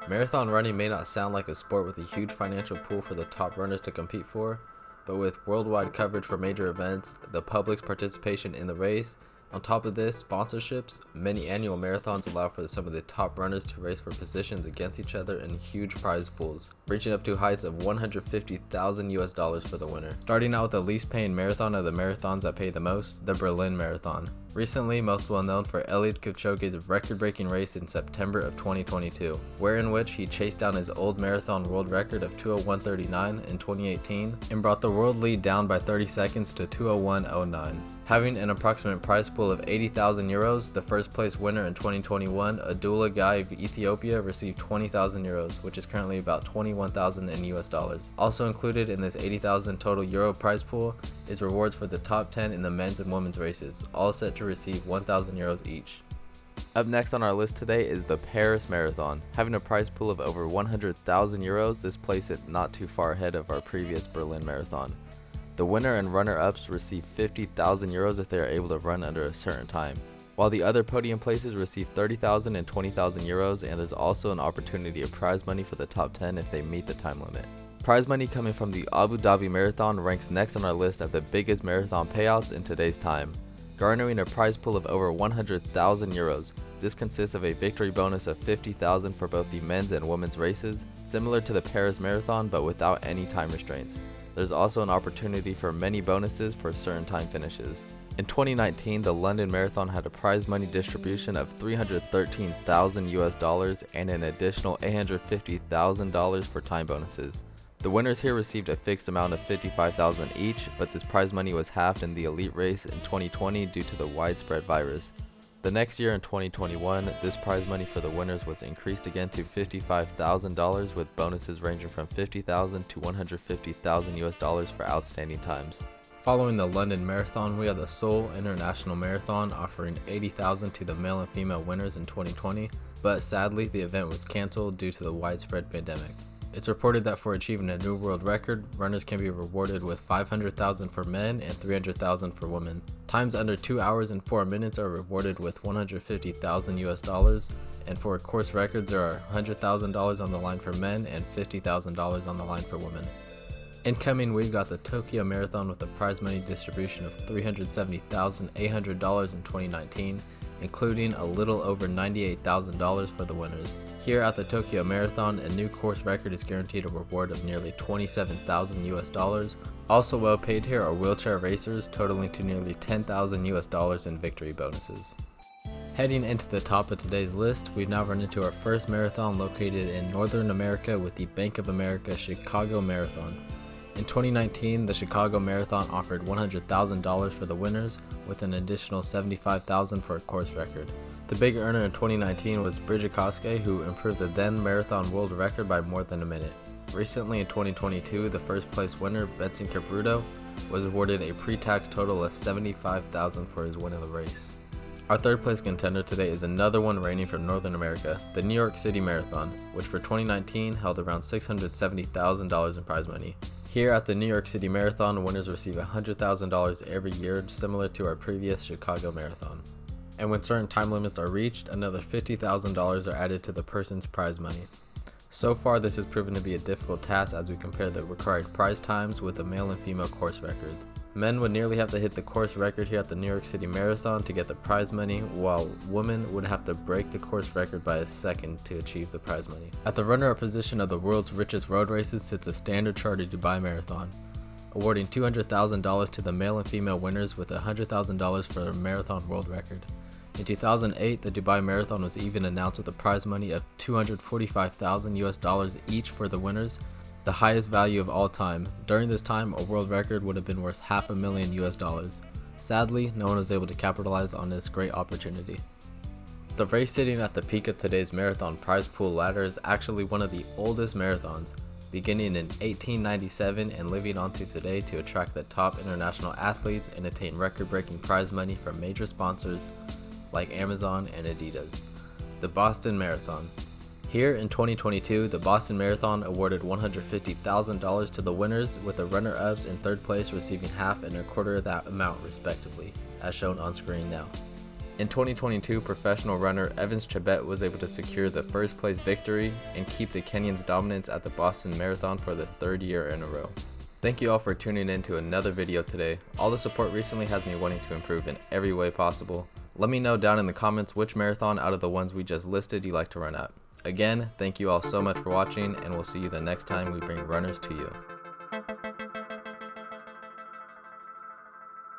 Marathon running may not sound like a sport with a huge financial pool for the top runners to compete for, but with worldwide coverage for major events, the public's participation in the race, on top of this, sponsorships, many annual marathons allow for some of the top runners to race for positions against each other in huge prize pools, reaching up to heights of $150,000 for the winner. Starting out with the least paying marathon of the marathons that pay the most, the Berlin Marathon. Recently, most well known for Eliud Kipchoge's record-breaking race in September of 2022, in which he chased down his old marathon world record of 2:01:39 in 2018 and brought the world lead down by 30 seconds to 2:01:09. Having an approximate prize pool of €80,000, the first place winner in 2021, Abdullah Guy of Ethiopia, received €20,000, which is currently about $21,000 in US dollars. Also included in this €80,000 total euro prize pool is rewards for the top 10 in the men's and women's races, all set to receive €1,000 each. Up next on our list today is the Paris Marathon. Having a prize pool of over €100,000, this places it not too far ahead of our previous Berlin Marathon. The winner and runner-ups receive €50,000 if they are able to run under a certain time, while the other podium places receive €30,000 and €20,000, and there's also an opportunity of prize money for the top 10 if they meet the time limit. Prize money coming from the Abu Dhabi Marathon ranks next on our list of the biggest marathon payouts in today's time, garnering a prize pool of over €100,000. This consists of a victory bonus of $50,000 for both the men's and women's races, similar to the Paris Marathon but without any time restraints. There's also an opportunity for many bonuses for certain time finishes. In 2019, the London Marathon had a prize money distribution of $313,000 and an additional $850,000 for time bonuses. The winners here received a fixed amount of $55,000 each, but this prize money was halved in the elite race in 2020 due to the widespread virus. The next year in 2021, this prize money for the winners was increased again to $55,000 with bonuses ranging from $50,000 to $150,000 for outstanding times. Following the London Marathon, we have the Seoul International Marathon offering $80,000 to the male and female winners in 2020, but sadly the event was cancelled due to the widespread pandemic. It's reported that for achieving a new world record, runners can be rewarded with $500,000 for men and $300,000 for women. Times under 2 hours and 4 minutes are rewarded with $150,000, and for course records there are $100,000 on the line for men and $50,000 on the line for women. Incoming, we've got the Tokyo Marathon with a prize money distribution of $370,800 in 2019, including a little over $98,000 for the winners. Here at the Tokyo Marathon, a new course record is guaranteed a reward of nearly $27,000. Also well paid here are wheelchair racers, totaling to nearly $10,000 in victory bonuses. Heading into the top of today's list, we've now run into our first marathon located in Northern America with the Bank of America Chicago Marathon. In 2019, the Chicago Marathon offered $100,000 for the winners, with an additional $75,000 for a course record. The big earner in 2019 was Bridget Koske, who improved the then marathon world record by more than a minute. Recently in 2022, the first place winner, Betson Capruto, was awarded a pre-tax total of $75,000 for his win in the race. Our third place contender today is another one reigning from Northern America, the New York City Marathon, which for 2019 held around $670,000 in prize money. Here at the New York City Marathon, winners receive $100,000 every year, similar to our previous Chicago Marathon. And when certain time limits are reached, another $50,000 are added to the person's prize money. So far, this has proven to be a difficult task as we compare the required prize times with the male and female course records. Men would nearly have to hit the course record here at the New York City Marathon to get the prize money, while women would have to break the course record by a second to achieve the prize money. At the runner-up position of the world's richest road races sits a standard chartered Dubai Marathon, awarding $200,000 to the male and female winners with $100,000 for a marathon world record. In 2008, the Dubai Marathon was even announced with a prize money of $245,000 each for the winners, the highest value of all time. During this time, a world record would have been worth $500,000. Sadly, no one was able to capitalize on this great opportunity. The race sitting at the peak of today's marathon prize pool ladder is actually one of the oldest marathons, beginning in 1897 and living on to today to attract the top international athletes and attain record-breaking prize money from major sponsors like Amazon and Adidas. The Boston Marathon. Here in 2022, the Boston Marathon awarded $150,000 to the winners, with the runner-ups in third place receiving half and a quarter of that amount respectively, as shown on screen now. In 2022, professional runner Evans Chebet was able to secure the first place victory and keep the Kenyans' dominance at the Boston Marathon for the third year in a row. Thank you all for tuning in to another video today. All the support recently has me wanting to improve in every way possible. Let me know down in the comments which marathon out of the ones we just listed you like to run at. Again, thank you all so much for watching, and we'll see you the next time we bring runners to you.